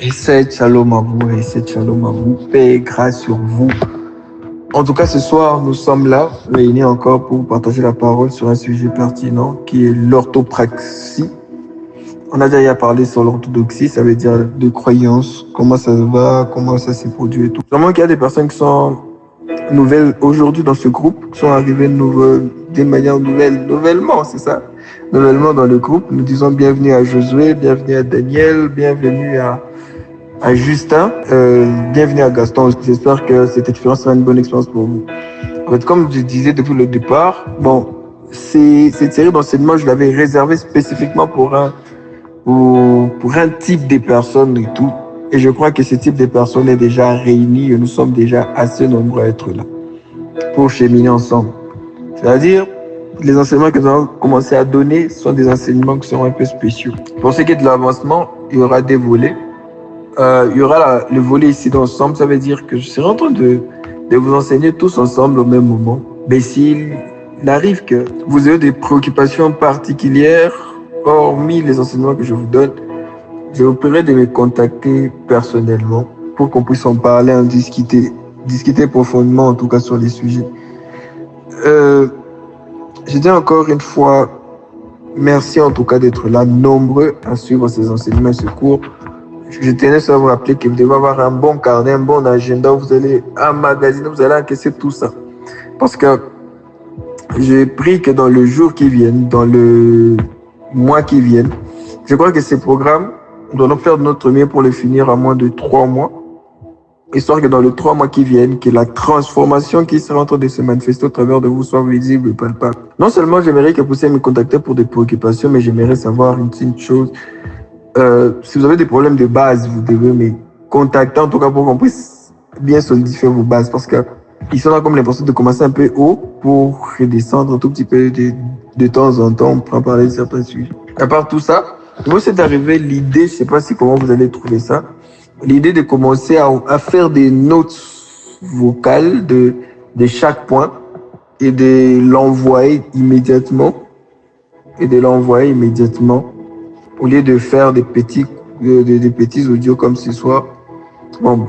Et c'est shalom à vous, et c'est shalom à vous, paix et grâce sur vous. En tout cas, ce soir, nous sommes là, réunis encore pour partager la parole sur un sujet pertinent qui est l'orthopraxie. On a déjà parlé sur l'orthodoxie, ça veut dire de croyance, comment ça va, comment ça s'est produit et tout. Vraiment qu'il y a des personnes qui sont nouvelles aujourd'hui dans ce groupe, qui sont arrivées d'une manière nouvellement, c'est ça? Nouvellement dans le groupe. Nous disons bienvenue à Josué, bienvenue à Daniel, bienvenue à Justin, bienvenue à Gaston. J'espère que cette expérience sera une bonne expérience pour vous. En fait, comme je disais depuis le départ, cette série d'enseignements, je l'avais réservée spécifiquement pour un type de personnes et tout. Et je crois que ce type de personnes est déjà réuni et nous sommes déjà assez nombreux à être là pour cheminer ensemble. C'est-à-dire, les enseignements que nous allons commencer à donner sont des enseignements qui sont un peu spéciaux. Pour ce qui est de l'avancement, il y aura des volets. Il y aura le volet ici d'ensemble, ça veut dire que je serai en train de vous enseigner tous ensemble au même moment. Mais s'il arrive que vous ayez des préoccupations particulières, hormis les enseignements que je vous donne, je vous prierai de me contacter personnellement pour qu'on puisse en parler, en discuter profondément en tout cas sur les sujets. Je dis encore une fois, merci en tout cas d'être là, nombreux à suivre ces enseignements et ce cours. Je tenais à vous rappeler que vous devez avoir un bon carnet, un bon agenda où vous allez emmagasiner, vous allez encaisser tout ça. Parce que j'ai pris que dans le jour qui vient, dans le mois qui vient, je crois que ces programmes, nous allons faire de notre mieux pour les finir à moins de 3 mois. Histoire que dans les 3 mois qui viennent, que la transformation qui sera en train de se manifester au travers de vous soit visible et palpable. Non seulement j'aimerais que vous puissiez me contacter pour des préoccupations, mais j'aimerais savoir une chose. Si vous avez des problèmes de base, vous devez me contacter en tout cas pour qu'on puisse bien solidifier vos bases parce que ils sont là comme l'impression de commencer un peu haut pour redescendre un tout petit peu de temps en temps pour en parler de certains sujets. À part tout ça, moi c'est d'arriver l'idée, je sais pas comment vous allez trouver ça, l'idée de commencer à faire des notes vocales de chaque point et de l'envoyer immédiatement au lieu de faire des petits audios comme ce soir. Bon,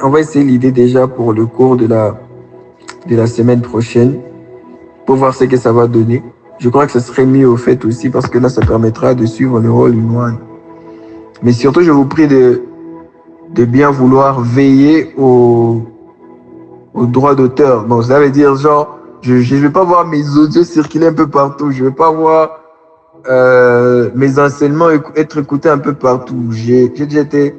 on va essayer l'idée déjà pour le cours de la semaine prochaine pour voir ce que ça va donner. Je crois que ce serait mieux au fait aussi parce que là, ça permettra de suivre le rôle one. Mais surtout, je vous prie de bien vouloir veiller au droit d'auteur. Bon, ça veut dire genre, je ne vais pas voir mes audios circuler un peu partout. Je ne vais pas voir mes enseignements être écoutés un peu partout. J'ai déjà été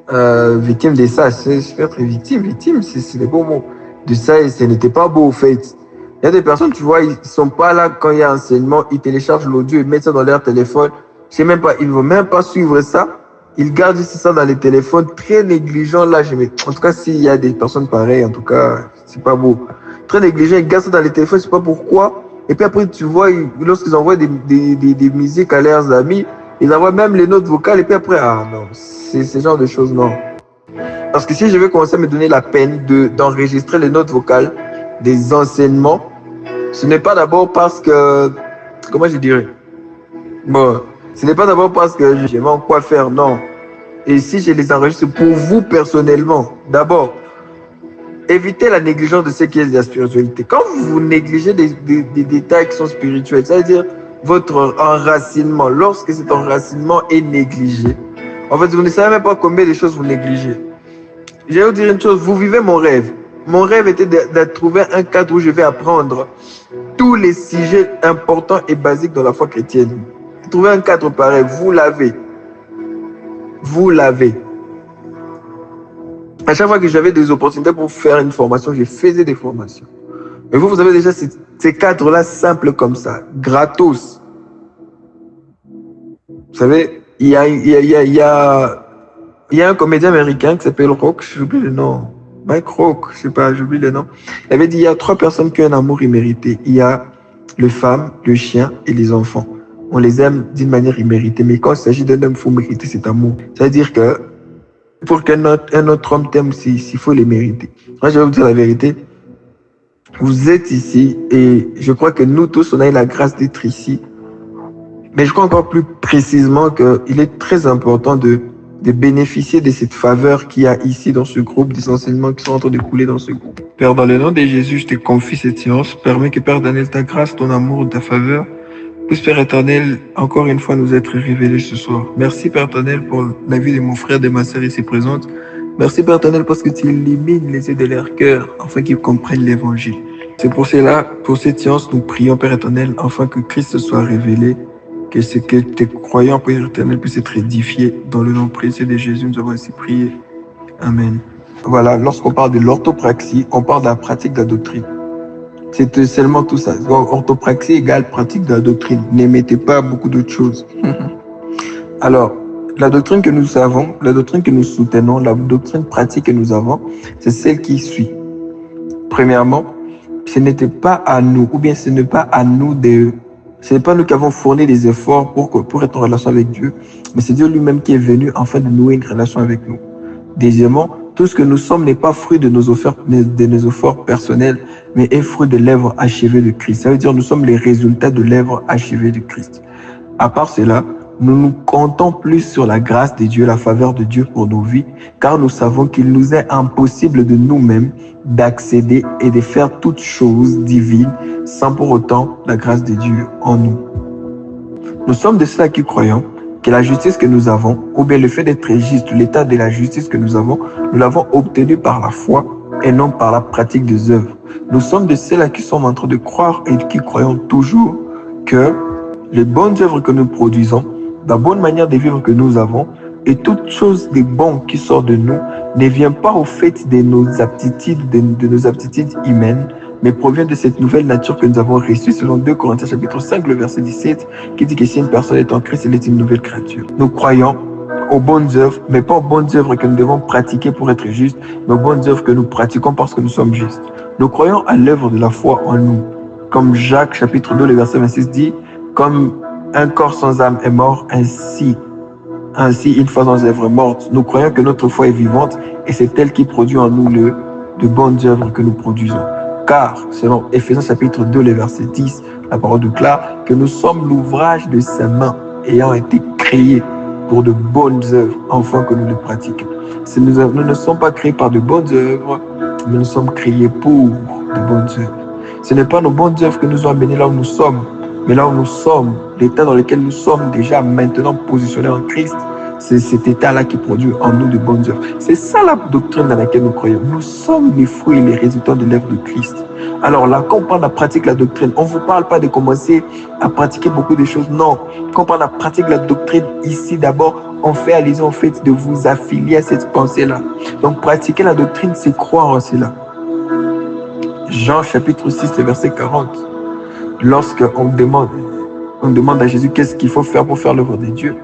victime de ça. Je peux être victime, c'est le bon mot. De ça, et ce n'était pas beau au fait. Il y a des personnes, tu vois, ils sont pas là quand il y a enseignement, ils téléchargent l'audio, ils mettent ça dans leur téléphone. Je sais même pas, ils ne vont même pas suivre ça. Ils gardent juste ça dans les téléphones, très négligents. Là, en tout cas, s'il y a des personnes pareilles, en tout cas, c'est pas beau. Très négligents, ils gardent ça dans les téléphones, je sais pas pourquoi. Et puis après, tu vois, lorsqu'ils envoient des musiques à leurs amis, ils envoient même les notes vocales. Et puis après, ah non, c'est ce genre de choses, non. Parce que si je vais commencer à me donner la peine d'enregistrer les notes vocales des enseignements, ce n'est pas d'abord parce que, comment je dirais, bon, ce n'est pas d'abord parce que je vais en quoi faire, non. Et si je les enregistre pour vous personnellement, d'abord, évitez la négligence de ce qui est de la spiritualité. Quand vous négligez des détails qui sont spirituels, ça veut dire votre enracinement, lorsque cet enracinement est négligé, en fait, vous ne savez même pas combien de choses vous négligez. Je vais vous dire une chose, vous vivez mon rêve. Mon rêve était de trouver un cadre où je vais apprendre tous les sujets importants et basiques de la foi chrétienne. Trouver un cadre pareil, vous l'avez. Vous l'avez. À chaque fois que j'avais des opportunités pour faire une formation, je faisais des formations. Mais vous avez déjà ces cadres-là simples comme ça, gratos. Vous savez, il y a un comédien américain qui s'appelle Rock, j'oublie le nom. Mike Rock, je sais pas, j'oublie le nom. Il avait dit, il y a 3 personnes qui ont un amour immérité. Il y a les femmes, le chien et les enfants. On les aime d'une manière imméritée. Mais quand il s'agit d'un homme, il faut mériter cet amour. C'est-à-dire que pour qu'un autre homme t'aime aussi, il faut les mériter. Moi, je vais vous dire la vérité. Vous êtes ici et je crois que nous tous, on a eu la grâce d'être ici. Mais je crois encore plus précisément qu'il est très important de de bénéficier de cette faveur qu'il y a ici dans ce groupe, des enseignements qui sont en train de couler dans ce groupe. Père, dans le nom de Jésus, je te confie cette séance. Permets que, Père éternel, ta grâce, ton amour, ta faveur, puisse, Père éternel, encore une fois nous être révélés ce soir. Merci, Père éternel, pour la vie de mon frère, de ma sœur ici présente. Merci, Père éternel, parce que tu illumines les yeux de leur cœur, afin qu'ils comprennent l'évangile. C'est pour cela, pour cette séance, nous prions, Père éternel, afin que Christ soit révélé, que ce que tes croyants, Père éternel, puissent être édifiés. Dans le nom précieux de Jésus, nous avons ainsi prié. Amen. Voilà, lorsqu'on parle de l'orthopraxie, on parle de la pratique de la doctrine. C'est seulement tout ça. Orthopraxie égale pratique de la doctrine. N'émettez pas beaucoup d'autres choses. Alors, la doctrine que nous avons, la doctrine que nous soutenons, la doctrine pratique que nous avons, c'est celle qui suit. Premièrement, ce n'était pas à nous, ou bien ce n'est pas à nous ce n'est pas nous qui avons fourni des efforts pour être en relation avec Dieu, mais c'est Dieu lui-même qui est venu afin de nouer une relation avec nous. Deuxièmement, tout ce que nous sommes n'est pas fruit de nos efforts personnels, mais est fruit de l'œuvre achevée de Christ. Ça veut dire que nous sommes les résultats de l'œuvre achevée de Christ. À part cela, nous nous comptons plus sur la grâce de Dieu, la faveur de Dieu pour nos vies, car nous savons qu'il nous est impossible de nous-mêmes d'accéder et de faire toutes choses divines sans pour autant la grâce de Dieu en nous. Nous sommes de ceux qui croyons que la justice que nous avons, ou bien le fait d'être juste, l'état de la justice que nous l'avons obtenu par la foi et non par la pratique des œuvres. Nous sommes de ceux-là qui sommes en train de croire et qui croyons toujours que les bonnes œuvres que nous produisons, la bonne manière de vivre que nous avons, et toute chose de bon qui sort de nous ne vient pas au fait de nos aptitudes, de nos aptitudes humaines, mais provient de cette nouvelle nature que nous avons reçue selon 2 Corinthiens chapitre 5, le verset 17, qui dit que si une personne est en Christ, elle est une nouvelle créature. Nous croyons aux bonnes œuvres, mais pas aux bonnes œuvres que nous devons pratiquer pour être justes, mais aux bonnes œuvres que nous pratiquons parce que nous sommes justes. Nous croyons à l'œuvre de la foi en nous. Comme Jacques chapitre 2, le verset 26 dit, comme un corps sans âme est mort, ainsi une foi sans œuvre est morte. Nous croyons que notre foi est vivante et c'est elle qui produit en nous de bonnes œuvres que nous produisons. Car, selon Éphésiens chapitre 2, le verset 10, la parole déclare que nous sommes l'ouvrage de ses mains ayant été créés pour de bonnes œuvres, afin que nous les pratiquions. Nous ne sommes pas créés par de bonnes œuvres, mais nous sommes créés pour de bonnes œuvres. Ce n'est pas nos bonnes œuvres que nous ont amenés là où nous sommes, mais là où nous sommes, l'état dans lequel nous sommes déjà maintenant positionnés en Christ, c'est cet état-là qui produit en nous de bonnes œuvres. C'est ça la doctrine dans laquelle nous croyons. Nous sommes les fruits et les résultats de l'œuvre de Christ. Alors là, quand on parle de la pratique de la doctrine, on ne vous parle pas de commencer à pratiquer beaucoup de choses. Non, quand on parle de la pratique de la doctrine, ici d'abord, on fait allusion au fait de vous affilier à cette pensée-là. Donc pratiquer la doctrine, c'est croire en cela. Jean chapitre 6, verset 40. Lorsqu'on demande à Jésus qu'est-ce qu'il faut faire pour faire l'œuvre de Dieu,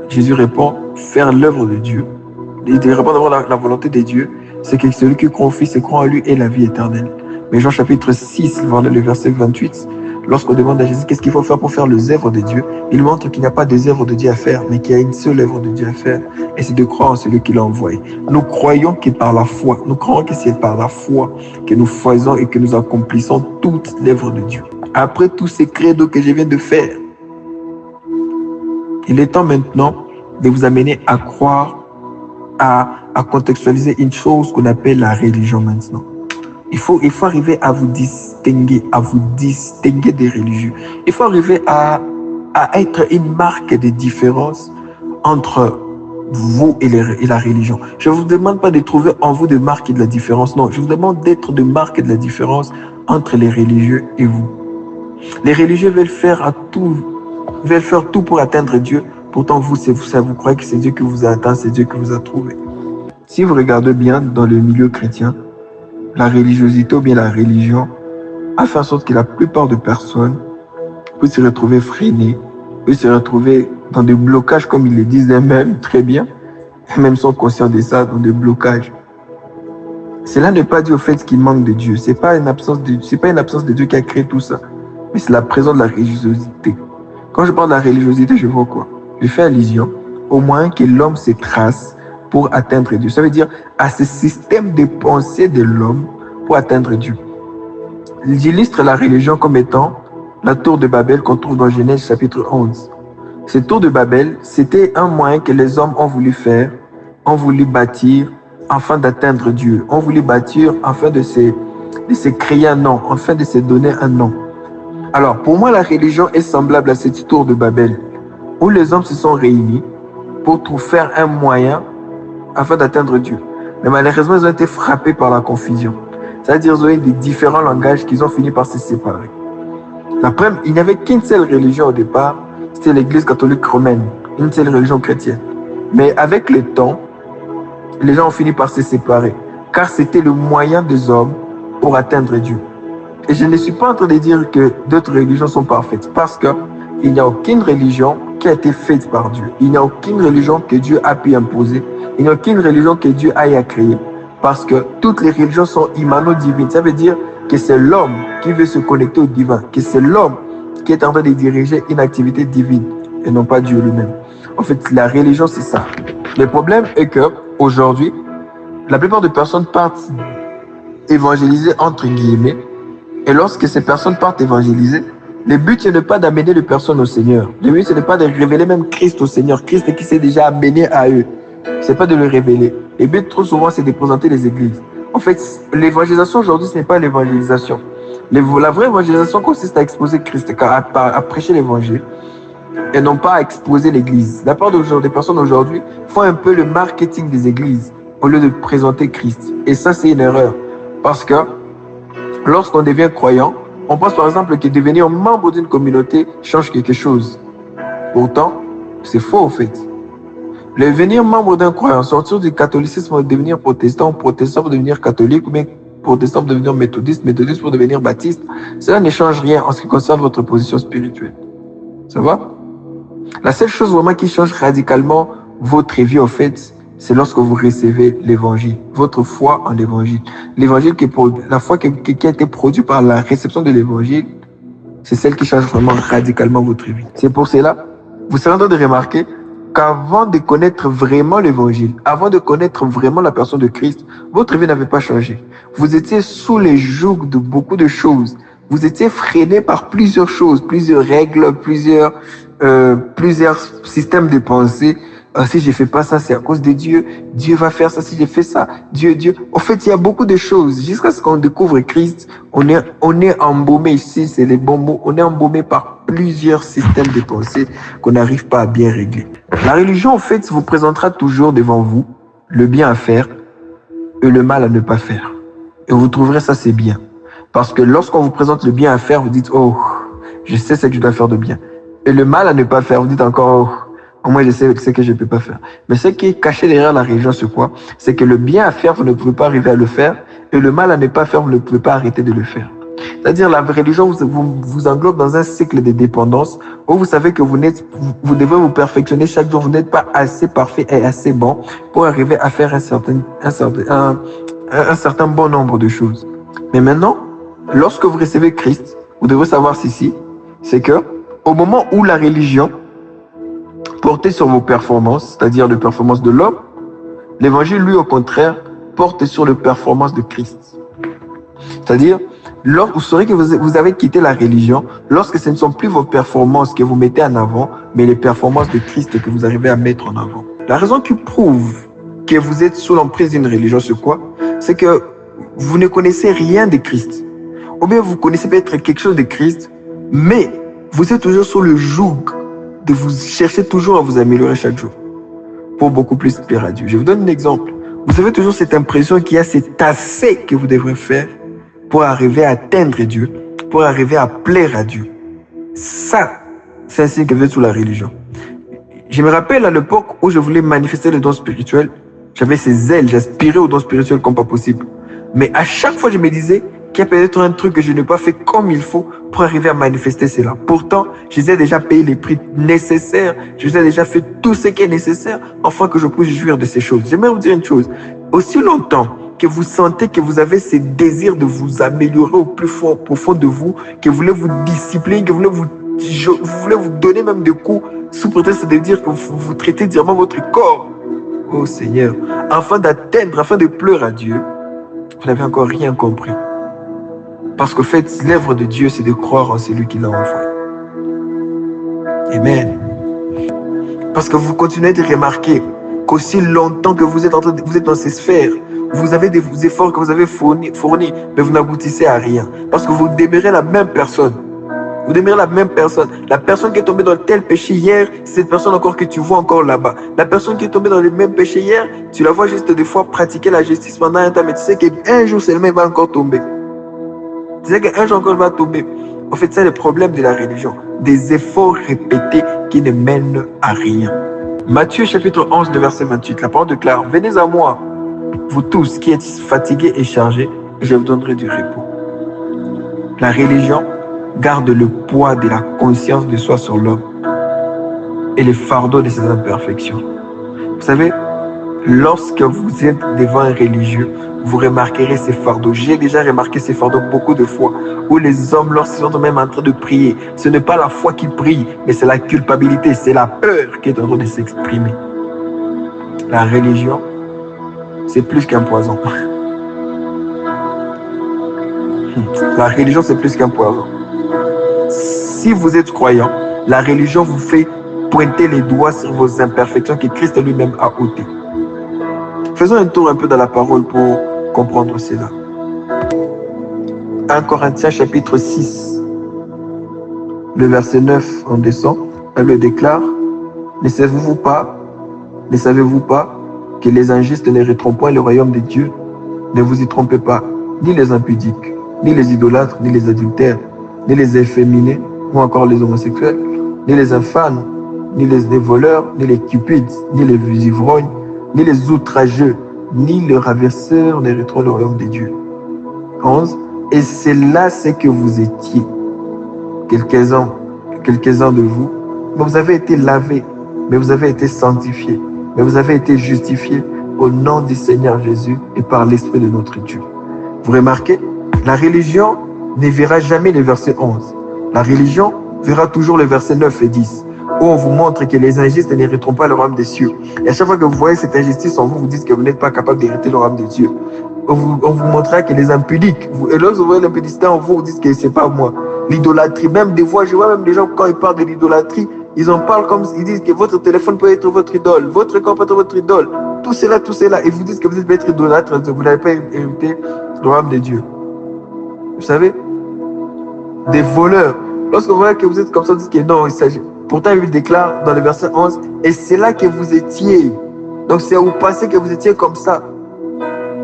Jésus répond, faire l'œuvre de Dieu. Il répond d'abord la volonté de Dieu, c'est que celui qui croit au Fils et croit en lui ait la vie éternelle. Mais Jean chapitre 6, le verset 28, lorsqu'on demande à Jésus qu'est-ce qu'il faut faire pour faire les œuvres de Dieu, il montre qu'il n'y a pas des œuvres de Dieu à faire, mais qu'il y a une seule œuvre de Dieu à faire, et c'est de croire en celui qui l'a envoyé. Nous croyons que par la foi, nous croyons que c'est par la foi que nous faisons et que nous accomplissons toute l'œuvre de Dieu. Après tous ces credos que je viens de faire, il est temps maintenant de vous amener à croire, à contextualiser une chose qu'on appelle la religion maintenant. Il faut arriver à vous distinguer des religieux. Il faut arriver à être une marque de différence entre vous et la religion. Je ne vous demande pas de trouver en vous des marques de la différence. Non, je vous demande d'être des marques de la différence entre les religieux et vous. Les religieux veulent faire tout pour atteindre Dieu. Pourtant, vous croyez que c'est Dieu qui vous a atteint, c'est Dieu qui vous a trouvé. Si vous regardez bien dans le milieu chrétien, la religiosité ou bien la religion a fait en sorte que la plupart des personnes peuvent se retrouver freinées, peuvent se retrouver dans des blocages, comme ils le disent eux-mêmes très bien, et même sont conscients de ça, dans des blocages. Cela n'est pas dû au fait qu'il manque de Dieu. C'est pas une absence de Dieu qui a créé tout ça, mais c'est la présence de la religiosité. Quand je parle de la religiosité, je vois quoi? Je fais allusion au moyen que l'homme se trace pour atteindre Dieu. Ça veut dire à ce système de pensée de l'homme pour atteindre Dieu. J'illustre la religion comme étant la tour de Babel qu'on trouve dans Genèse chapitre 11. Ce tour de Babel, c'était un moyen que les hommes ont voulu faire, ont voulu bâtir afin d'atteindre Dieu, ont voulu bâtir afin de se créer un nom, afin de se donner un nom. Alors, pour moi, la religion est semblable à ce tour de Babel, où les hommes se sont réunis pour faire un moyen afin d'atteindre Dieu. Mais malheureusement, ils ont été frappés par la confusion. C'est-à-dire qu'ils ont eu des différents langages qu'ils ont fini par se séparer. Il n'y avait qu'une seule religion au départ, c'était l'Église catholique romaine, une seule religion chrétienne. Mais avec le temps, les gens ont fini par se séparer, car c'était le moyen des hommes pour atteindre Dieu. Et je ne suis pas en train de dire que d'autres religions sont parfaites, parce qu'il n'y a aucune religion qui a été faite par Dieu. Il n'y a aucune religion que Dieu a pu imposer. Il n'y a aucune religion que Dieu ait créée, parce que toutes les religions sont humano-divines. Ça veut dire que c'est l'homme qui veut se connecter au divin, que c'est l'homme qui est en train de diriger une activité divine, et non pas Dieu lui-même. En fait, la religion, c'est ça. Le problème est qu'aujourd'hui, la plupart des personnes partent évangéliser entre guillemets. Et lorsque ces personnes partent évangéliser, le but, ce n'est pas d'amener les personnes au Seigneur. Le but, ce n'est pas de révéler même Christ au Seigneur. Christ qui s'est déjà amené à eux. Ce n'est pas de le révéler. Le but, trop souvent, c'est de présenter les églises. En fait, l'évangélisation aujourd'hui, ce n'est pas l'évangélisation. La vraie évangélisation consiste à exposer Christ, à prêcher l'évangile, et non pas à exposer l'église. La part des personnes aujourd'hui font un peu le marketing des églises au lieu de présenter Christ. Et ça, c'est une erreur. Parce que lorsqu'on devient croyant, on pense par exemple que devenir membre d'une communauté change quelque chose. Pourtant, c'est faux en fait. Devenir membre d'un croyant, sortir du catholicisme et devenir protestant, protestant pour devenir catholique, ou bien protestant pour devenir méthodiste, méthodiste pour devenir baptiste, cela ne change rien en ce qui concerne votre position spirituelle. Ça va? La seule chose vraiment qui change radicalement votre vie en fait, c'est lorsque vous recevez l'évangile, votre foi en l'évangile. L'évangile, la foi qui a été produite par la réception de l'évangile, c'est celle qui change vraiment radicalement votre vie. C'est pour cela, vous serez en train de remarquer qu'avant de connaître vraiment l'évangile, avant de connaître vraiment la personne de Christ, votre vie n'avait pas changé. Vous étiez sous les jougs de beaucoup de choses. Vous étiez freiné par plusieurs choses, plusieurs règles, plusieurs systèmes de pensée. Si je ne fais pas ça, c'est à cause de Dieu. Dieu va faire ça si je fais ça. Dieu. En fait, il y a beaucoup de choses. Jusqu'à ce qu'on découvre Christ, on est embaumé ici, c'est les bons mots. On est embaumé par plusieurs systèmes de pensée qu'on n'arrive pas à bien régler. La religion, en fait, vous présentera toujours devant vous le bien à faire et le mal à ne pas faire. Et vous trouverez ça, c'est bien. Parce que lorsqu'on vous présente le bien à faire, vous dites, oh, je sais ce que je dois faire de bien. Et le mal à ne pas faire, vous dites encore, oh, moi je sais ce que je ne peux pas faire. Mais ce qui est caché derrière la religion, c'est quoi? C'est que le bien à faire, vous ne pouvez pas arriver à le faire. Et le mal à ne pas faire, vous ne pouvez pas arrêter de le faire. C'est-à-dire la religion vous englobe dans un cycle de dépendance où vous savez que vous devez vous perfectionner chaque jour. Vous n'êtes pas assez parfait et assez bon pour arriver à faire un certain bon nombre de choses. Mais maintenant, lorsque vous recevez Christ, vous devez savoir ceci, c'est que au moment où la religion portait sur vos performances, c'est-à-dire les performances de l'homme, l'évangile, lui, au contraire, porte sur les performances de Christ. C'est-à-dire, vous saurez que vous avez quitté la religion lorsque ce ne sont plus vos performances que vous mettez en avant, mais les performances de Christ que vous arrivez à mettre en avant. La raison qui prouve que vous êtes sous l'emprise d'une religion, c'est quoi? C'est que vous ne connaissez rien de Christ. Ou bien vous connaissez peut-être quelque chose de Christ, mais vous êtes toujours sous le joug de vous chercher toujours à vous améliorer chaque jour pour beaucoup plus plaire à Dieu. Je vous donne un exemple. Vous avez toujours cette impression qu'il y a cet assez que vous devrez faire pour arriver à atteindre Dieu, pour arriver à plaire à Dieu. Ça, c'est ainsi que vous êtes sous la religion. Je me rappelle à l'époque où je voulais manifester les dons spirituels, j'avais ces ailes, j'aspirais aux dons spirituels comme pas possible. Mais à chaque fois, je me disais qu'il y a peut-être un truc que je n'ai pas fait comme il faut pour arriver à manifester cela. Pourtant, je les ai déjà payé les prix nécessaires, je les ai déjà fait tout ce qui est nécessaire afin que je puisse jouir de ces choses. J'aimerais vous dire une chose, aussi longtemps que vous sentez que vous avez ce désir de vous améliorer au plus profond de vous, que vous voulez vous discipliner, que vous voulez vous donner même des coups sous prétexte de dire que vous traitez directement votre corps, oh Seigneur, afin de pleurer à Dieu, vous n'avez encore rien compris. Parce qu'en fait, l'œuvre de Dieu, c'est de croire en celui qui l'a envoyé. Amen. Parce que vous continuez de remarquer qu'aussi longtemps que vous êtes dans ces sphères, vous avez des efforts que vous avez fournis, mais vous n'aboutissez à rien. Parce que vous demeurez la même personne. Vous demeurez la même personne. La personne qui est tombée dans tel péché hier, c'est cette personne encore que tu vois encore là-bas. La personne qui est tombée dans le même péché hier, tu la vois juste des fois pratiquer la justice pendant un temps, mais tu sais qu'un jour seulement il va encore tomber. Tu sais qu'un jour encore il va tomber. En fait, c'est le problème de la religion. Des efforts répétés qui ne mènent à rien. Matthieu chapitre 11, le verset 28, la parole déclare: venez à moi, vous tous qui êtes fatigués et chargés, et je vous donnerai du repos. La religion garde le poids de la conscience de soi sur l'homme et le fardeau de ses imperfections. Vous savez, lorsque vous êtes devant un religieux, vous remarquerez ces fardeaux. J'ai déjà remarqué ces fardeaux beaucoup de fois, où les hommes, lorsqu'ils sont même en train de prier, ce n'est pas la foi qui prie, mais c'est la culpabilité, c'est la peur qui est en train de s'exprimer. La religion, c'est plus qu'un poison. La religion, c'est plus qu'un poison. Si vous êtes croyant, la religion vous fait pointer les doigts sur vos imperfections que Christ lui-même a ôtées. Faisons un tour un peu dans la parole pour comprendre cela. 1 Corinthiens chapitre 6, le verset 9, on descend, elle le déclare: ne savez-vous pas que les injustes n'hériteront point le royaume de Dieu? Ne vous y trompez pas, ni les impudiques, ni les idolâtres, ni les adultères, ni les efféminés, ou encore les homosexuels, ni les infâmes, ni les voleurs, ni les cupides, ni les ivrognes, ni les outrageux, ni les ravisseurs n'hériteront le royaume de Dieu. 11. Et c'est là ce que vous étiez, quelques-uns de vous, mais vous avez été lavés, mais vous avez été sanctifiés, mais vous avez été justifiés au nom du Seigneur Jésus et par l'Esprit de notre Dieu. Vous remarquez, la religion ne verra jamais le verset 11. La religion verra toujours le verset 9 et 10, où on vous montre que les injustes n'hériteront pas le royaume des cieux. Et à chaque fois que vous voyez cette injustice en vous, vous dites que vous n'êtes pas capable d'hériter le royaume des dieux. On vous montrera que les impudiques, et lorsque vous voyez l'impudicité en vous, vous dites que c'est pas moi. L'idolâtrie, même des fois, je vois même des gens, quand ils parlent de l'idolâtrie, ils en parlent comme ils disent que votre téléphone peut être votre idole, votre corps peut être votre idole, tout cela, et vous dites que vous êtes peut-être idolâtre, vous n'avez pas hérité le royaume de Dieu. Vous savez, des voleurs, lorsque vous voyez que vous êtes comme ça, vous dites que non, il s'agit. Pourtant, il déclare dans le verset 11, et c'est là que vous étiez. Donc, c'est au passé que vous étiez comme ça.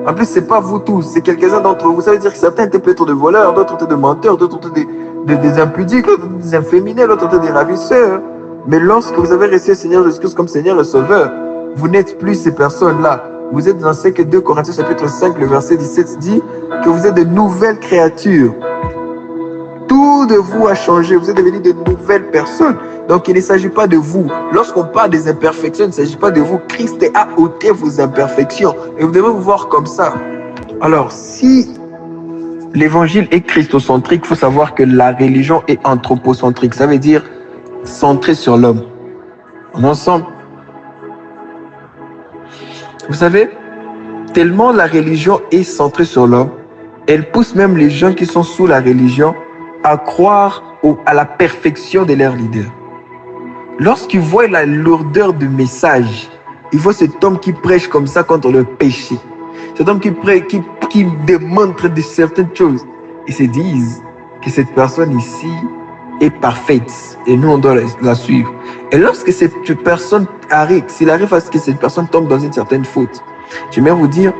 En plus, ce n'est pas vous tous, c'est quelques-uns d'entre vous. Ça veut dire que certains étaient peut-être des voleurs, d'autres étaient des menteurs, d'autres étaient des impudiques, d'autres des inféminés, d'autres étaient des ravisseurs. Mais lorsque vous avez reçu le Seigneur Jésus-Christ comme Seigneur et Sauveur, vous n'êtes plus ces personnes-là. Vous êtes dans ce que 2 Corinthiens chapitre 5, le verset 17 dit que vous êtes de nouvelles créatures. Tout de vous a changé, vous êtes devenus de nouvelles personnes. Donc il ne s'agit pas de vous. Lorsqu'on parle des imperfections, il ne s'agit pas de vous. Christ a ôté vos imperfections. Et vous devez vous voir comme ça. Alors, si l'évangile est christocentrique, il faut savoir que la religion est anthropocentrique. Ça veut dire centrée sur l'homme. En ensemble. Vous savez, tellement la religion est centrée sur l'homme, elle pousse même les gens qui sont sous la religion à croire à la perfection de leur leader. Lorsqu'ils voient la lourdeur du message, ils voient cet homme qui prêche comme ça contre le péché. Cet homme qui démontre de certaines choses. Ils se disent que cette personne ici est parfaite et nous on doit la suivre. Et lorsque cette personne arrive, s'il arrive à ce que cette personne tombe dans une certaine faute, j'aimerais vous dire,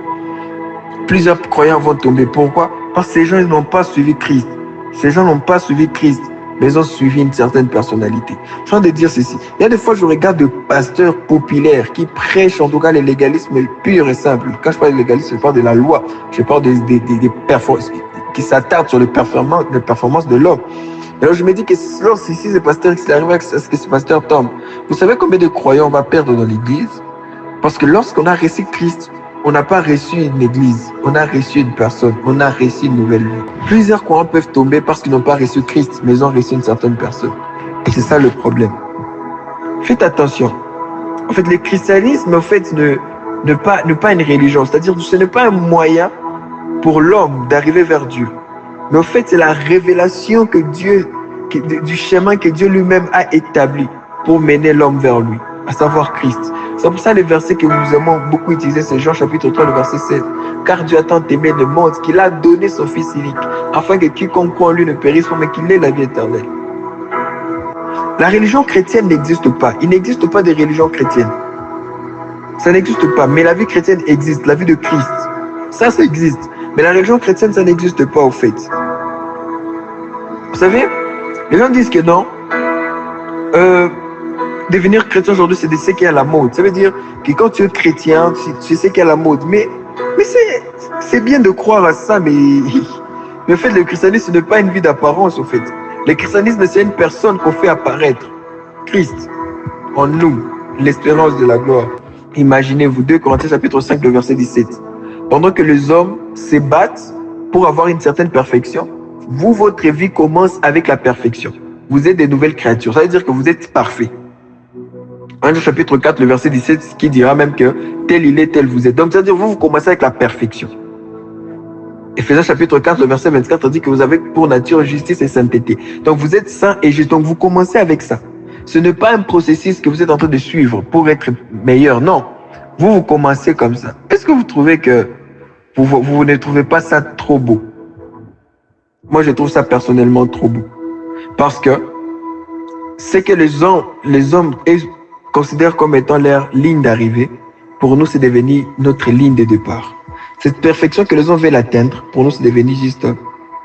plusieurs croyants vont tomber. Pourquoi? Parce que ces gens n'ont pas suivi Christ. Ces gens n'ont pas suivi Christ, mais ils ont suivi une certaine personnalité. Je suis en train de dire ceci. Il y a des fois, je regarde des pasteurs populaires qui prêchent en tout cas le légalisme pur et simple. Quand je parle de légalisme, je parle de la loi. Je parle des performances qui s'attardent sur les performances de l'homme. Alors je me dis que si ces pasteurs, s'il arrive à ce que ces pasteurs tombent, vous savez combien de croyants on va perdre dans l'église? Parce que lorsqu'on a reçu Christ, on n'a pas reçu une église, on a reçu une personne, on a reçu une nouvelle vie. Plusieurs croyants peuvent tomber parce qu'ils n'ont pas reçu Christ, mais ils ont reçu une certaine personne. Et c'est ça le problème. Faites attention. En fait, le christianisme, en fait, n'est pas une religion. C'est-à-dire que ce n'est pas un moyen pour l'homme d'arriver vers Dieu. Mais en fait, c'est la révélation du chemin que Dieu lui-même a établi pour mener l'homme vers lui. à savoir Christ. C'est pour ça les versets que nous aimons beaucoup utiliser, c'est Jean chapitre 3, le verset 16. Car Dieu a tant aimé le monde qu'il a donné son Fils unique, afin que quiconque croit en lui ne périsse pas, mais qu'il ait la vie éternelle. La religion chrétienne n'existe pas. Il n'existe pas de religion chrétienne. Ça n'existe pas. Mais la vie chrétienne existe, la vie de Christ. Ça existe. Mais la religion chrétienne, ça n'existe pas au fait. Vous savez, les gens disent que non. Devenir chrétien aujourd'hui, c'est de ce qui est à la mode. Ça veut dire que quand tu es chrétien, tu sais qu'il y a la mode. Mais c'est bien de croire à ça, mais le fait le christianisme, ce n'est pas une vie d'apparence au fait. Le christianisme, c'est une personne qu'on fait apparaître. Christ, en nous, l'espérance de la gloire. Imaginez-vous, 2 Corinthiens chapitre 5, le verset 17. Pendant que les hommes se battent pour avoir une certaine perfection, vous, votre vie commence avec la perfection. Vous êtes des nouvelles créatures. Ça veut dire que vous êtes parfaits. 1 chapitre 4, le verset 17, qui dira même que tel il est, tel vous êtes. Donc, ça veut dire que vous commencez avec la perfection. Éphésiens chapitre 4, le verset 24 dit que vous avez pour nature justice et sainteté. Donc, vous êtes saint et juste. Donc, vous commencez avec ça. Ce n'est pas un processus que vous êtes en train de suivre pour être meilleur. Non. Vous commencez comme ça. Est-ce que vous trouvez que vous ne trouvez pas ça trop beau? Moi, je trouve ça personnellement trop beau. Parce que c'est que les hommes considèrent comme étant leur ligne d'arrivée. Pour nous, c'est devenu notre ligne de départ. Cette perfection que les hommes veulent atteindre, pour nous, c'est devenu juste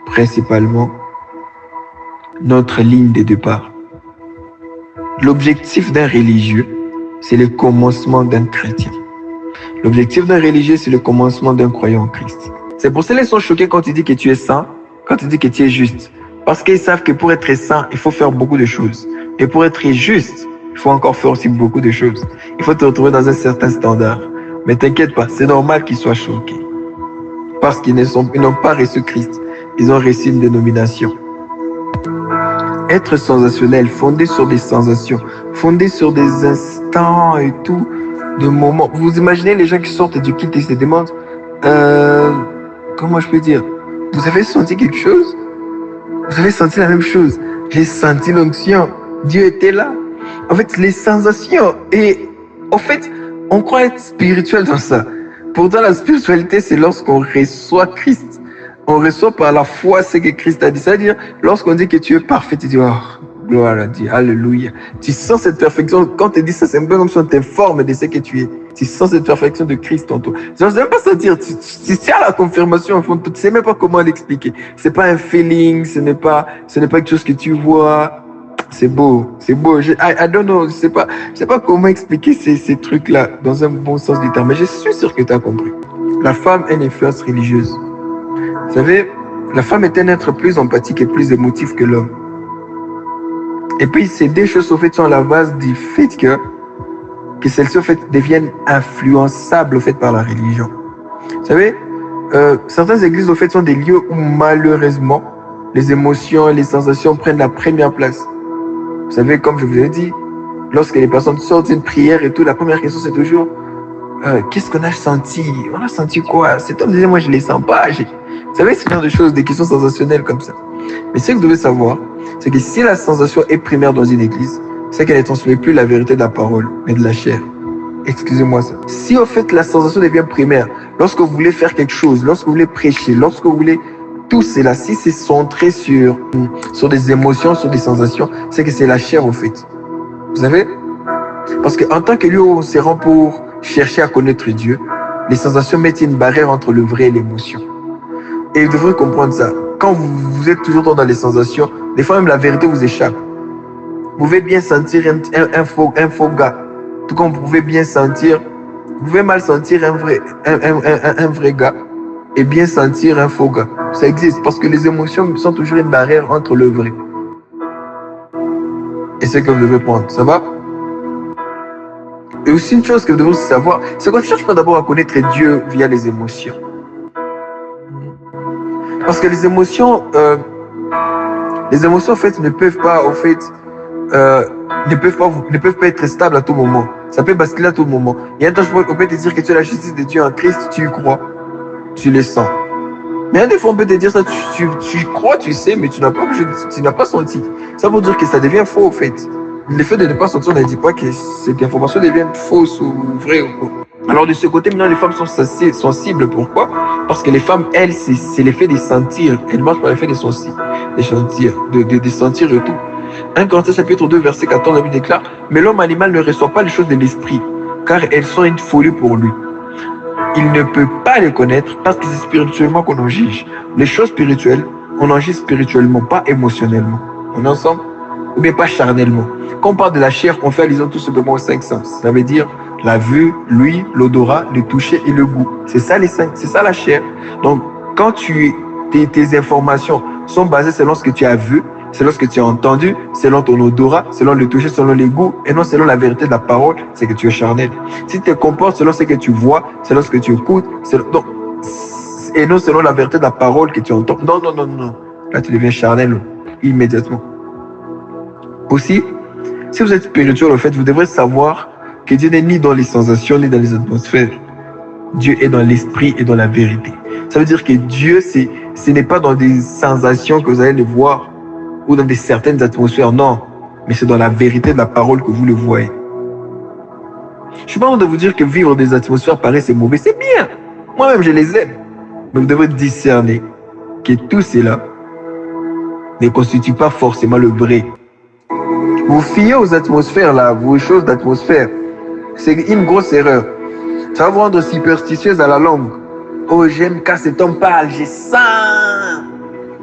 principalement notre ligne de départ. L'objectif d'un religieux, c'est le commencement d'un chrétien. L'objectif d'un religieux, c'est le commencement d'un croyant en Christ. C'est pour ça qu'ils sont choqués quand ils disent que tu es saint, quand ils disent que tu es juste. Parce qu'ils savent que pour être saint, il faut faire beaucoup de choses. Et pour être juste, il faut encore faire aussi beaucoup de choses. Il faut te retrouver dans un certain standard. Mais t'inquiète pas, c'est normal qu'ils soient choqués. Parce qu'ils n'ont pas reçu Christ. Ils ont reçu une dénomination. Être sensationnel, fondé sur des sensations, fondé sur des instants et tout, de moments. Vous imaginez les gens qui sortent du culte et se demandent, comment je peux dire, vous avez senti quelque chose? Vous avez senti la même chose? J'ai senti l'onction. Dieu était là. En fait, les sensations. Et en fait, on croit être spirituel dans ça. Pourtant, la spiritualité, c'est lorsqu'on reçoit Christ. On reçoit par la foi ce que Christ a dit. C'est-à-dire, lorsqu'on dit que tu es parfait, tu dis, oh, gloire à Dieu, alléluia. Tu sens cette perfection. Quand tu dis ça, c'est un peu comme si on t'informe de ce que tu es. Tu sens cette perfection de Christ en toi. Je ne sais même pas se dire, tu tiens la confirmation, tu ne sais même pas comment l'expliquer. Ce n'est pas un feeling, ce n'est pas quelque chose que tu vois. C'est beau, c'est beau. I don't know, je sais pas comment expliquer ces trucs-là dans un bon sens du terme, mais je suis sûr que tu as compris. La femme a une influence religieuse. Vous savez, la femme est un être plus empathique et plus émotif que l'homme. Et puis, ces deux choses, au fait, sont à la base du fait que celles-ci, au fait, deviennent influençables, au fait, par la religion. Vous savez, certaines églises, au fait, sont des lieux où, malheureusement, les émotions et les sensations prennent la première place. Vous savez, comme je vous ai dit, lorsque les personnes sortent d'une prière et tout, la première question, c'est toujours qu'est-ce qu'on a senti? On a senti quoi? Cet homme disait, moi, je ne les sens pas. Vous savez, c'est genre de choses, des questions sensationnelles comme ça. Mais ce que vous devez savoir, c'est que si la sensation est primaire dans une église, c'est qu'elle ne transmet plus la vérité de la parole, mais de la chair. Excusez-moi ça. Si au fait la sensation devient primaire, lorsque vous voulez faire quelque chose, lorsque vous voulez prêcher, lorsque vous voulez tout cela, si c'est centré sur des émotions, sur des sensations, c'est que c'est la chair au fait. Vous savez? Parce qu'en tant que lieu où on se rend pour chercher à connaître Dieu, les sensations mettent une barrière entre le vrai et l'émotion. Et vous devrez comprendre ça. Quand vous êtes toujours dans les sensations, des fois même la vérité vous échappe. Vous pouvez bien sentir un faux gars. Tout comme vous pouvez bien sentir, vous pouvez mal sentir un vrai gars et bien sentir un faux gars. Ça existe parce que les émotions sont toujours une barrière entre le vrai. Et c'est ce que vous devez prendre. Ça va? Et aussi une chose que vous devez savoir, c'est qu'on ne cherche pas d'abord à connaître Dieu via les émotions. Parce que les émotions en fait ne peuvent pas être stables à tout moment. Ça peut basculer à tout moment. Il y a un temps, on peut te dire que tu as la justice de Dieu en Christ, tu y crois, tu le sens. Mais il y a des fois, on peut te dire ça, tu crois, tu sais, mais tu n'as pas senti. Ça veut dire que ça devient faux, en fait. le fait de ne pas sentir ne dit pas que cette information devient fausse ou vraie ou quoi. Alors de ce côté, maintenant, les femmes sont sensibles. Pourquoi? Parce que les femmes, elles, c'est l'effet de sentir. Elles marchent par l'effet de sentir, de sentir et tout. 1 Corinthiens chapitre 2, verset 14, la Bible déclare, mais l'homme animal ne reçoit pas les choses de l'esprit, car elles sont une folie pour lui. Il ne peut pas les connaître parce que c'est spirituellement qu'on en juge. Les choses spirituelles, on en juge spirituellement, pas émotionnellement. On est ensemble? Ou bien pas charnellement. Quand on parle de la chair, on fait allusion tout simplement aux 5 sens. Ça veut dire la vue, l'ouïe, l'odorat, le toucher et le goût. C'est ça les 5, c'est ça la chair. Donc, quand tes informations sont basées selon ce que tu as vu, selon ce que tu as entendu, selon ton odorat, selon le toucher, selon les goûts, et non selon la vérité de la parole, c'est que tu es charnel. Si tu te comportes selon ce que tu vois, selon ce que tu écoutes, et non selon la vérité de la parole que tu entends, non. Là, tu deviens charnel immédiatement. Aussi, si vous êtes spirituel, en fait, vous devrez savoir que Dieu n'est ni dans les sensations, ni dans les atmosphères. Dieu est dans l'esprit et dans la vérité. Ça veut dire que Dieu, ce n'est pas dans des sensations que vous allez le voir ou dans certaines atmosphères, non. Mais c'est dans la vérité de la parole que vous le voyez. Je ne suis pas en train de vous dire que vivre des atmosphères pareilles, c'est mauvais. C'est bien. Moi-même, je les aime. Mais vous devrez discerner que tout cela ne constitue pas forcément le vrai. Vous fiez aux atmosphères, là, vos choses d'atmosphère. C'est une grosse erreur. Ça va vous rendre superstitieuse à la langue. Oh, j'aime quand cet homme parle, je sens.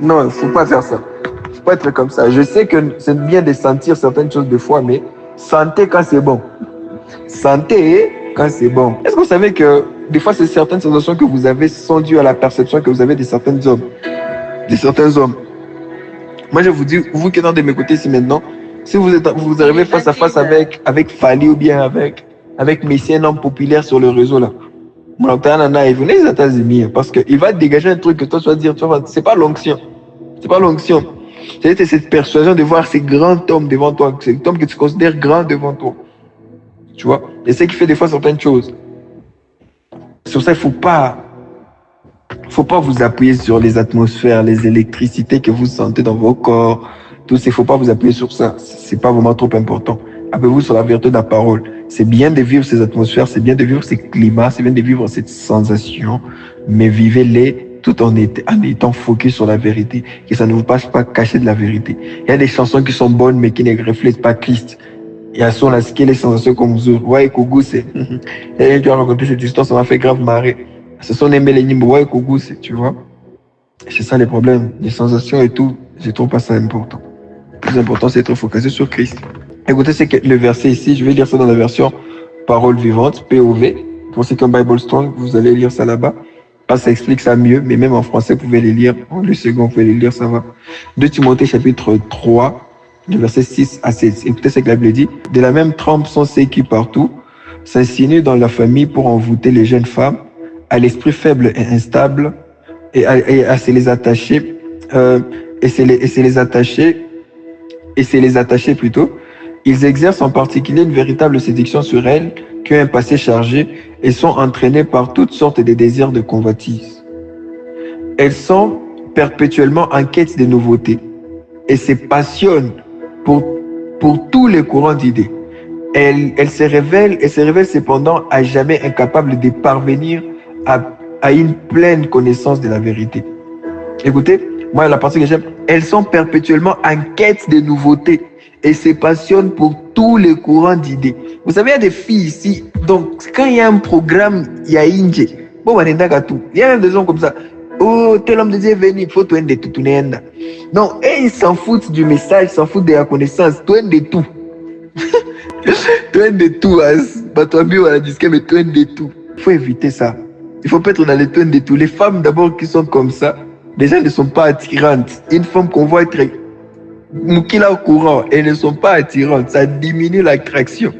Non, il ne faut pas faire ça. Il ne faut pas être comme ça. Je sais que c'est bien de sentir certaines choses des fois, mais sentez quand c'est bon. Sentez quand c'est bon. Est-ce que vous savez que des fois, c'est certaines sensations que vous avez sont dues à la perception que vous avez de certains hommes. Moi, je vous dis, vous qui êtes en train de m'écouter ici maintenant, si vous arrivez face à face avec Fali ou bien avec Messi, un homme populaire sur le réseau là, et venez aux États-Unis parce qu'il va dégager un truc que toi tu vas dire, c'est pas l'onction. C'est pas l'onction. C'est cette persuasion de voir ces grands hommes devant toi, cet homme que tu considères grand devant toi. Tu vois? Et c'est qui fait des fois certaines choses. Sur ça, il faut pas vous appuyer sur les atmosphères, les électricités que vous sentez dans vos corps. Tout ça, il ne faut pas vous appuyer sur ça. C'est pas vraiment trop important. Appuyez-vous sur la vérité de la parole. C'est bien de vivre ces atmosphères, c'est bien de vivre ces climats, c'est bien de vivre cette sensation, mais vivez-les tout en étant focus sur la vérité, que ça ne vous passe pas caché de la vérité. Il y a des chansons qui sont bonnes, mais qui ne reflètent pas Christ. Il y a son qui les sensations comme vous. Ouais, Kougou, c'est. Et tu as raconté cette histoire, ça m'a fait grave marrer. Ce sont les Mélénimes, ouais, Kougou, tu vois. C'est ça les problèmes. Les sensations et tout, je trouve pas ça important. Le plus important, c'est d'être focalisé sur Christ. Écoutez, c'est que le verset ici, je vais lire ça dans la version Parole vivante, POV. Pour ceux qui ont Bible Strong, vous allez lire ça là-bas. Parce que ça explique ça mieux, mais même en français, vous pouvez les lire. En le second, vous pouvez les lire, ça va. 2 Timothée chapitre 3, le verset 6 à 7. Écoutez ce que la Bible dit. De la même trempe sont ceux qui partout s'insinuent dans la famille pour envoûter les jeunes femmes, à l'esprit faible et instable, et à se les attacher, et se les attacher plutôt. Ils exercent en particulier une véritable séduction sur elles, qui ont un passé chargé et sont entraînées par toutes sortes de désirs de convoitise. Elles sont perpétuellement en quête de nouveautés et se passionnent pour tous les courants d'idées. Elles se révèlent cependant à jamais incapables de parvenir à une pleine connaissance de la vérité. Écoutez, moi la partie que j'aime, elles sont perpétuellement en quête de nouveautés et se passionnent pour tous les courants d'idées. Vous savez, il y a des filles ici, donc quand il y a un programme, il y a Inge. Bon, il y a même des gens comme ça. Oh, tel homme de Dieu est venu, il faut tout de tout. Non, et ils s'en foutent du message, ils s'en foutent de la connaissance, tout de tout. Tout de tout, pas toi mieux à la disque, mais tout de tout. Il faut éviter ça. Il faut pas être dans les tout de tout. Les femmes d'abord qui sont comme ça, déjà ne sont pas attirantes. Une femme qu'on voit être Moukila au courant, elles ne sont pas attirantes, ça diminue l'attraction.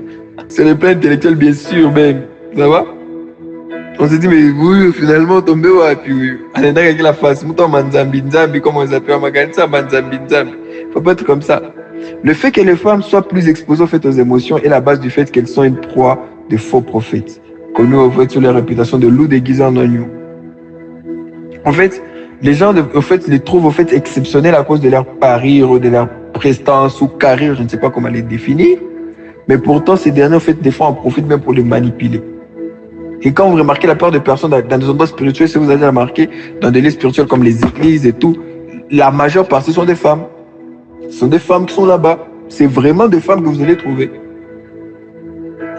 C'est le plan intellectuel, bien sûr, même. Ça va? On se dit, mais oui, finalement, tombé où? Puis, on est dans la face, mouton manzambi, nzambi, comme on s'appelle, maganza, manzambi, nzambi. Faut pas être comme ça. Le fait que les femmes soient plus exposées aux émotions est la base du fait qu'elles sont une proie de faux prophètes, connus au fait sur leur réputation de loups déguisés en agneaux. En fait, les gens, les trouvent exceptionnels à cause de leur parure, de leur prestance ou carrière, je ne sais pas comment les définir. Mais pourtant, ces derniers, en fait, des fois, en profitent même pour les manipuler. Et quand vous remarquez la plupart des personnes dans des endroits spirituels, si vous avez remarqué, dans des lieux spirituels comme les églises et tout, la majeure partie sont des femmes. Ce sont des femmes qui sont là-bas. C'est vraiment des femmes que vous allez trouver.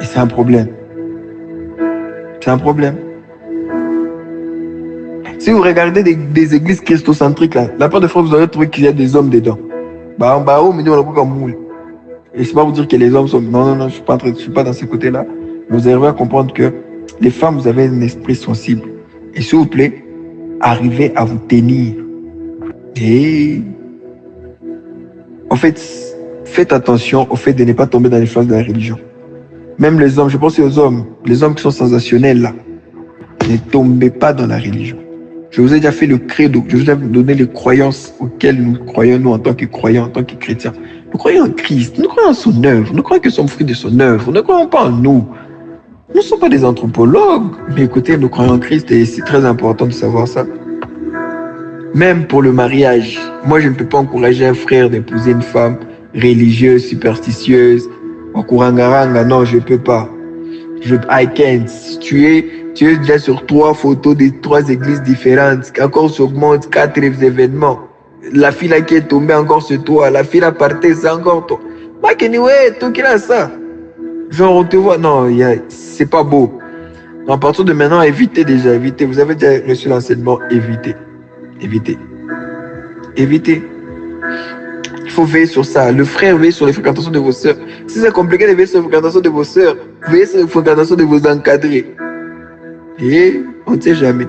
Et c'est un problème. C'est un problème. Si vous regardez des églises christocentriques, là, la plupart des fois, vous aurez trouvé qu'il y a des hommes dedans. Bah, on me dit, on a beaucoup comme moule. Et je ne sais pas vous dire que les hommes sont... Non, je ne suis pas dans ce côté-là. Vous arrivez à comprendre que les femmes, vous avez un esprit sensible. Et s'il vous plaît, arrivez à vous tenir. Et en fait, faites attention au fait de ne pas tomber dans l'influence de la religion. Même les hommes, je pense aux hommes, les hommes qui sont sensationnels là, ne tombez pas dans la religion. Je vous ai déjà fait le credo, je vous ai donné les croyances auxquelles nous croyons, nous, en tant que croyants, en tant que chrétiens. Nous croyons en Christ, nous croyons en son œuvre, nous croyons que nous sommes fruits de son œuvre, nous ne croyons pas en nous. Nous ne sommes pas des anthropologues, mais écoutez, nous croyons en Christ et c'est très important de savoir ça. Même pour le mariage, moi je ne peux pas encourager un frère d'épouser une femme religieuse, superstitieuse, en Kurangaranga, non, je ne peux pas. I can't. Tu es déjà sur 3 photos de 3 églises différentes, encore s'augmente 4 événements. La fille là qui est tombée encore sur toi, la fille là partait, c'est encore toi. Ouais, toi qui as ça. Genre, on te voit, non, c'est pas beau. À partir de maintenant, évitez déjà, évitez. Vous avez déjà reçu l'enseignement, évitez. Évitez. Évitez. Il faut veiller sur ça. Le frère veille sur les fréquentations de vos sœurs. Si c'est compliqué de veiller sur les fréquentations de vos sœurs, veillez sur les fréquentations de vos encadrés. Et on ne sait jamais.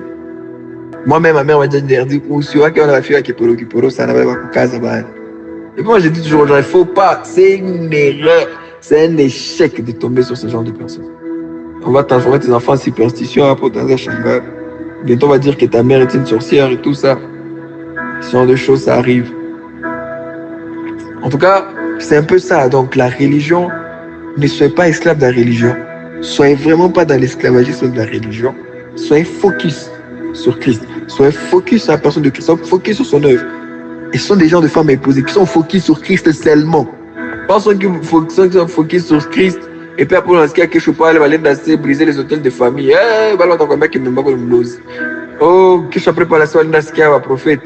Moi-même, ma mère m'a déjà dit, ou si on a la fille qui est pour ça n'a pas casa. Et moi, j'ai dit toujours, il ne faut pas. C'est une erreur. C'est un échec de tomber sur ce genre de personnes. On va transformer tes enfants en superstition à Potenza Shanghai. Bientôt, on va dire que ta mère est une sorcière et tout ça. Ce genre de choses, ça arrive. En tout cas, c'est un peu ça. Donc, la religion, ne soyez pas esclave de la religion. Soyez vraiment pas dans l'esclavagisme de la religion. Soyez focus sur Christ. Soyez focus sur la personne de Christ. Soyez focus sur son œuvre. Et ce sont des gens de femmes épousées qui sont focus sur Christ seulement. Pas ceux qui sont focus sur Christ. Et puis après, on a ce qu'il y a quelque chose, elle va aller danser, briser les hôtels de famille. Eh, bah là, on va qui me bat comme l'ose. Oh, que je prépare la soirée, ce qu'il y a, prophète.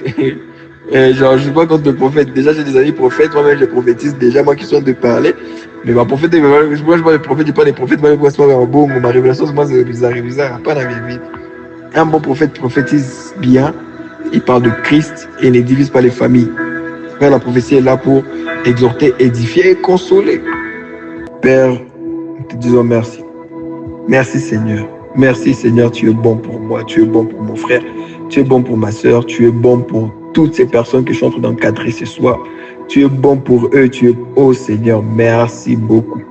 Genre, je ne suis pas contre le prophète. Déjà, j'ai des amis prophètes. Moi-même, je prophétise déjà, moi qui suis en train de parler. Mais ma prophète, moi, je vois les prophètes, je parle des prophètes. Moi, je vois bon, ma révélation, moi, c'est bizarre. Pas dans ma vie. Un bon prophète prophétise bien. Il parle de Christ et ne divise pas les familles. La prophétie est là pour exhorter, édifier et consoler. Père, nous te disons merci. Merci Seigneur. Merci Seigneur, tu es bon pour moi, tu es bon pour mon frère, tu es bon pour ma soeur, tu es bon pour toutes ces personnes que je suis en train d'encadrer ce soir. Tu es bon pour eux, tu es oh Seigneur, merci beaucoup.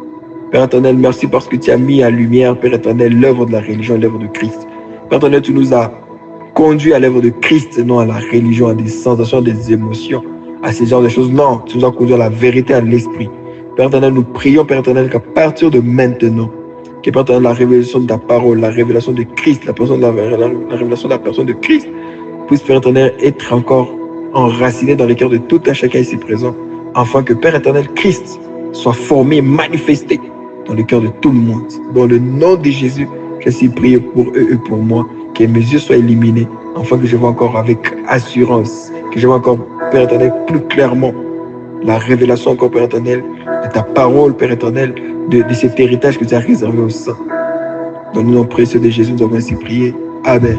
Père éternel, merci parce que tu as mis en lumière, Père éternel, l'œuvre de la religion, l'œuvre de Christ. Père éternel, tu nous as conduit à l'œuvre de Christ, non à la religion, à des sensations, des émotions, à ces genres de choses. Non, tu nous as conduit à la vérité, à l'esprit. Père éternel, nous prions, Père éternel, qu'à partir de maintenant, que Père éternel, la révélation de ta parole, la révélation de Christ, la révélation de la personne de Christ, puisse, Père éternel, être encore enracinée dans les cœurs de tout un chacun ici présent, afin que, Père éternel, Christ soit formé, manifesté dans le cœur de tout le monde. Dans le nom de Jésus, je suis prié pour eux et pour moi, que mes yeux soient illuminés, afin que je vois encore avec assurance, que je vois encore, Père éternel, plus clairement la révélation encore, Père éternel, de ta parole, Père éternel, de cet héritage que tu as réservé au sein. Dans le nom précieux de Jésus, nous avons ainsi prié. Amen.